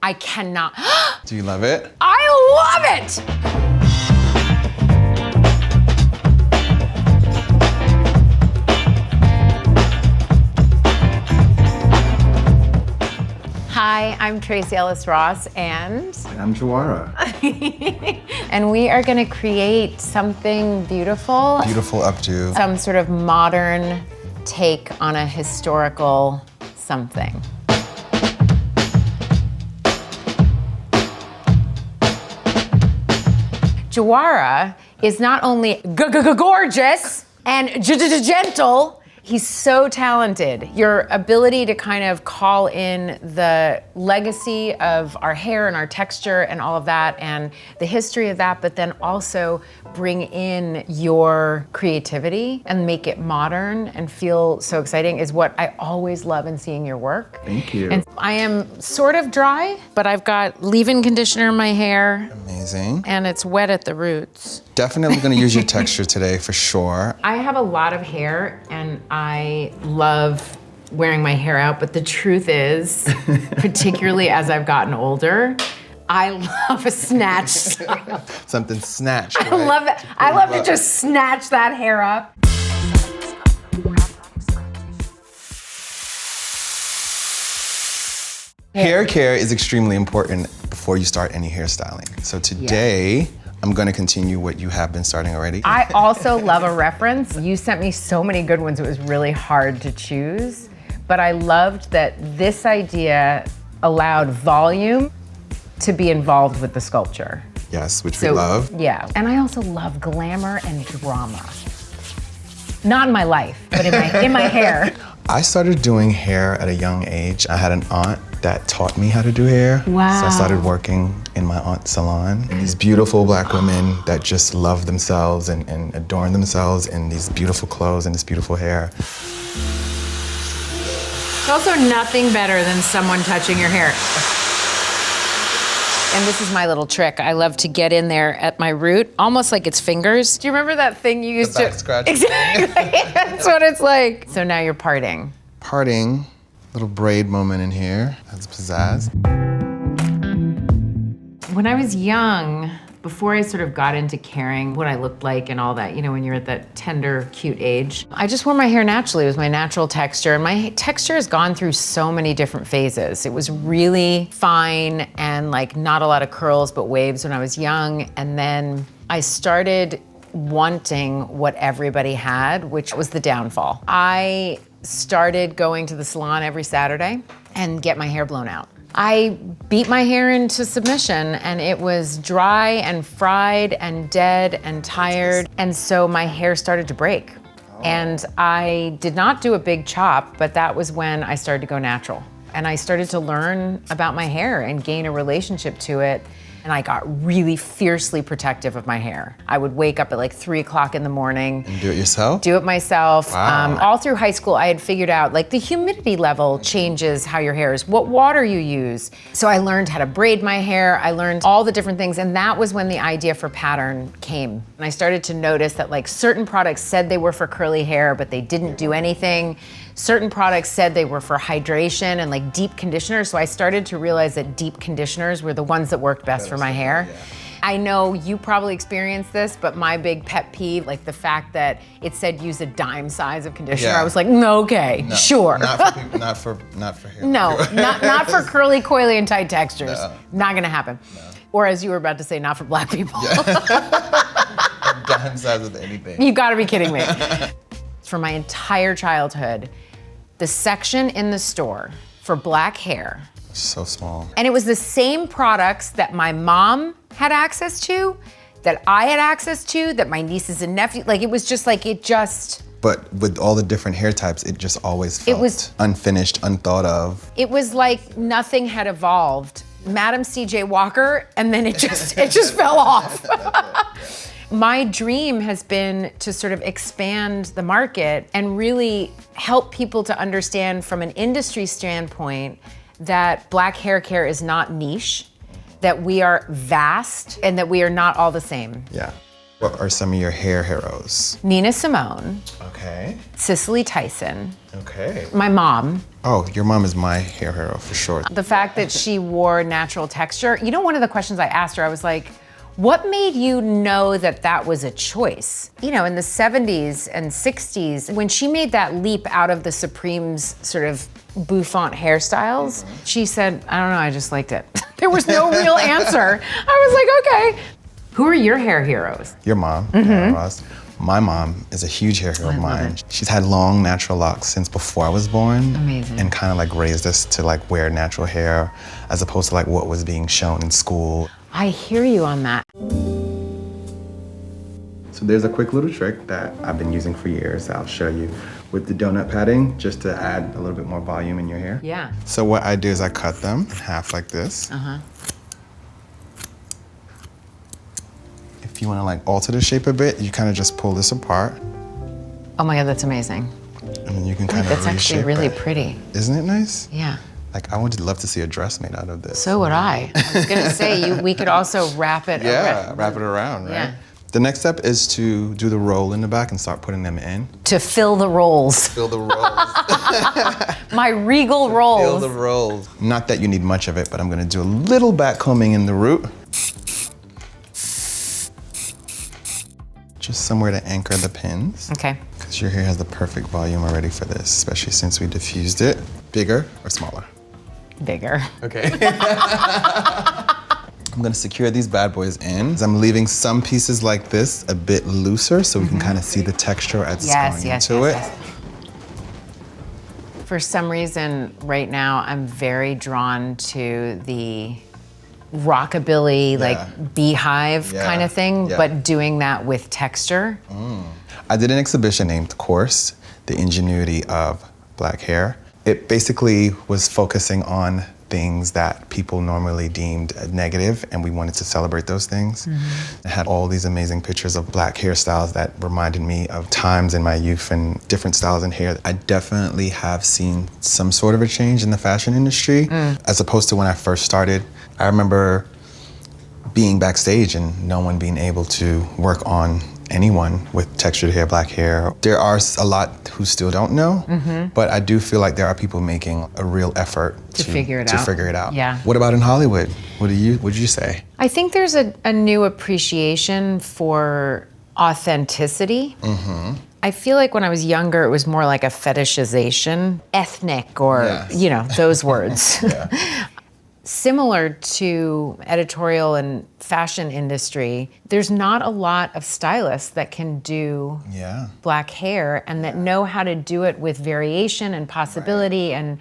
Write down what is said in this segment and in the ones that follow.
I cannot. Do you love it? I love it! Hi, I'm Tracee Ellis Ross, and I'm Jawara. and we are gonna create something beautiful. Beautiful updo. Some sort of modern take on a historical something. Jawara is not only gorgeous and gentle, he's so talented. Your ability to kind of call in the legacy of our hair and our texture and all of that and the history of that, but then also bring in your creativity and make it modern and feel so exciting is what I always love in seeing your work. Thank you. And I am sort of dry, but I've got leave-in conditioner in my hair. Amazing. And it's wet at the roots. Definitely gonna use your texture today for sure. I have a lot of hair and I love wearing my hair out, but the truth is, particularly as I've gotten older, I love a snatch. Something snatched, right? I love it. I love to just snatch that hair up. Hair care is extremely important before you start any hairstyling. So today, I'm gonna continue what you have been starting already. I also love a reference. You sent me so many good ones, it was really hard to choose. But I loved that this idea allowed volume to be involved with the sculpture. Yes, which we love. Yeah, and I also love glamour and drama. Not in my life, but in my hair. I started doing hair at a young age. I had an aunt that taught me how to do hair. Wow. So I started working in my aunt's salon. And these beautiful Black women that just love themselves and adorn themselves in these beautiful clothes and this beautiful hair. There's also nothing better than someone touching your hair. And this is my little trick. I love to get in there at my root, almost like it's fingers. Do you remember that thing you used The back scratch. Exactly, that's what it's like. So now you're parting. Parting, little braid moment in here. That's pizzazz. When I was young, before I sort of got into caring what I looked like and all that, you know, when you're at that tender, cute age, I just wore my hair naturally. It was my natural texture. And my texture has gone through so many different phases. It was really fine and like not a lot of curls, but waves when I was young. And then I started wanting what everybody had, which was the downfall. I started going to the salon every Saturday and get my hair blown out. I beat my hair into submission and it was dry and fried and dead and tired. And so my hair started to break. And I did not do a big chop, but that was when I started to go natural. And I started to learn about my hair and gain a relationship to it. And I got really fiercely protective of my hair. I would wake up at like 3 o'clock in the morning. And do it yourself? Do it myself. Wow. All through high school, I had figured out like the humidity level changes how your hair is, what water you use. So I learned how to braid my hair. I learned all the different things. And that was when the idea for pattern came. And I started to notice that like certain products said they were for curly hair, but they didn't do anything. Certain products said they were for hydration and like deep conditioners. So I started to realize that deep conditioners were the ones that worked best for my hair. Yeah. I know you probably experienced this, but my big pet peeve, like the fact that it said use a dime size of conditioner, Yeah. I was like, no, okay, No, sure. Not for people, not for hair. No, not for curly, coily, and tight textures. No. Not gonna happen. No. Or as you were about to say, not for Black people. A dime size of anything. You gotta be kidding me. For my entire childhood, the section in the store for Black hair, So small. and it was the same products that my mom had access to, that I had access to, that my nieces and nephews, like it was just like, But with all the different hair types, it just always felt was- unfinished, unthought of. it was like nothing had evolved. Madam C.J. Walker, and then it just fell off. My dream has been to sort of expand the market and really help people to understand from an industry standpoint that Black hair care is not niche, that we are vast, and that we are not all the same. Yeah. What are some of your hair heroes? Nina Simone, Okay. Cicely Tyson, Okay. my mom. Oh, your mom is my hair hero for sure. The fact that she wore natural texture. You know, one of the questions I asked her, I was like, what made you know that that was a choice? You know, in the 70s and 60s, when she made that leap out of the Supreme's sort of bouffant hairstyles, she said, I don't know, I just liked it. There was no real answer. I was like, okay. Who are your hair heroes? Your mom, Hannah Ross. My mom is a huge hair hero of mine. She's had long natural locks since before I was born. Amazing. And kind of like raised us to like wear natural hair as opposed to like what was being shown in school. I hear you on that. So there's a quick little trick that I've been using for years that I'll show you with the donut padding just to add a little bit more volume in your hair. Yeah. So what I do is I cut them in half like this. If you want to like alter the shape a bit, you kind of just pull this apart. Oh my God, that's amazing. And then you can kind of That's actually really pretty. Isn't it nice? Yeah. Like I would love to see a dress made out of this. So would I. I was gonna say, we could also wrap it around. Wrap it around, right? Yeah. The next step is to do the roll in the back and start putting them in. To fill the rolls. Fill the rolls. My regal rolls. Fill the rolls. Not that you need much of it, but I'm gonna do a little back combing in the root. Just somewhere to anchor the pins. Okay. Because your hair has the perfect volume already for this, especially since we diffused it. Bigger or smaller? Bigger. Okay. I'm gonna secure these bad boys in. I'm leaving some pieces like this a bit looser so we can kind of see the texture as it's going into it. Yes. For some reason, right now, I'm very drawn to the rockabilly, like beehive kind of thing, but doing that with texture. I did an exhibition named Course, The Ingenuity of Black Hair. It basically was focusing on things that people normally deemed negative, and we wanted to celebrate those things. It had all these amazing pictures of Black hairstyles that reminded me of times in my youth and different styles in hair. I definitely have seen some sort of a change in the fashion industry, as opposed to when I first started. I remember being backstage and no one being able to work on anyone with textured hair, black hair. There are a lot who still don't know, but I do feel like there are people making a real effort to figure it out. Yeah. What about in Hollywood? What would you say? I think there's a new appreciation for authenticity. I feel like when I was younger, it was more like a fetishization, ethnic, or, you know, those words. Similar to editorial and fashion industry, there's not a lot of stylists that can do black hair and that know how to do it with variation and possibility and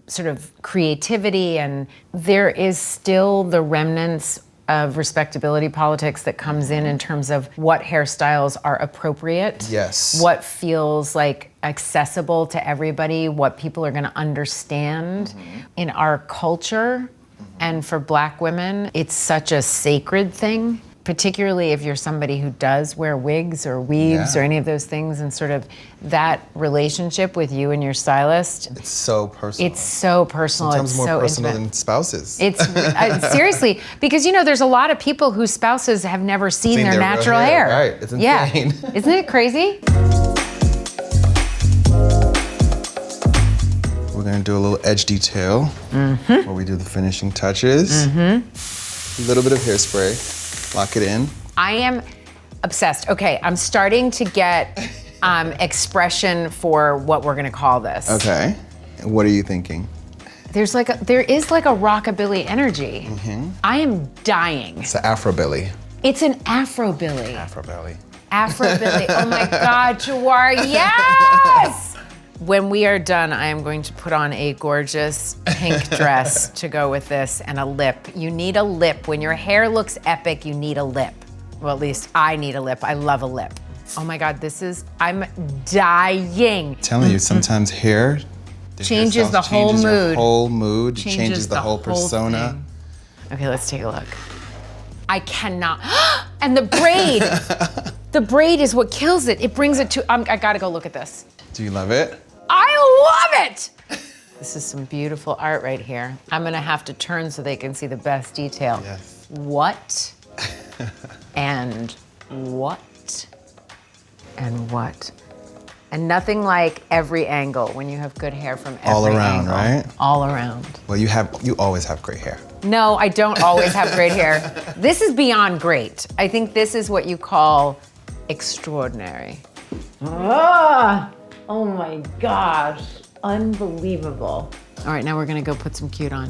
sort of creativity. And there is still the remnants of respectability politics that comes in terms of what hairstyles are appropriate. Yes. What feels like accessible to everybody, what people are gonna understand. In our culture, and for Black women, it's such a sacred thing, particularly if you're somebody who does wear wigs or weaves or any of those things, and sort of that relationship with you and your stylist. It's so personal. It's so personal. Sometimes it's more so personal intimate. than spouses. It's seriously, because you know, there's a lot of people whose spouses have never seen their natural hair. Right, it's insane. Yeah, isn't it crazy? We're gonna do a little edge detail where we do the finishing touches. A little bit of hairspray. Lock it in. I am obsessed. Okay, I'm starting to get expression for what we're gonna call this. Okay. What are you thinking? There is like a rockabilly energy. I am dying. It's an Afro-Billy. It's an Afro-billy. Afro-Billy. Afro-billy. Oh my God, Jawara, yes! When we are done, I am going to put on a gorgeous pink dress to go with this and a lip. You need a lip. When your hair looks epic, you need a lip. Well, at least I need a lip. I love a lip. Oh my God, I'm dying. I'm telling you, sometimes hair changes the whole changes mood. Your whole mood, changes the whole persona. Thing. Okay, let's take a look. I cannot, and the braid. The braid is what kills it. It brings it to, I gotta go look at this. Do you love it? I love it! This is some beautiful art right here. I'm gonna have to turn so they can see the best detail. Yes. What? And what and what. And nothing like every angle when you have good hair from every All around, angle. right? All around. Well, you always have great hair. No, I don't always have great hair. This is beyond great. I think this is what you call extraordinary. Ah, oh my gosh, unbelievable. All right, now we're gonna go put some cute on.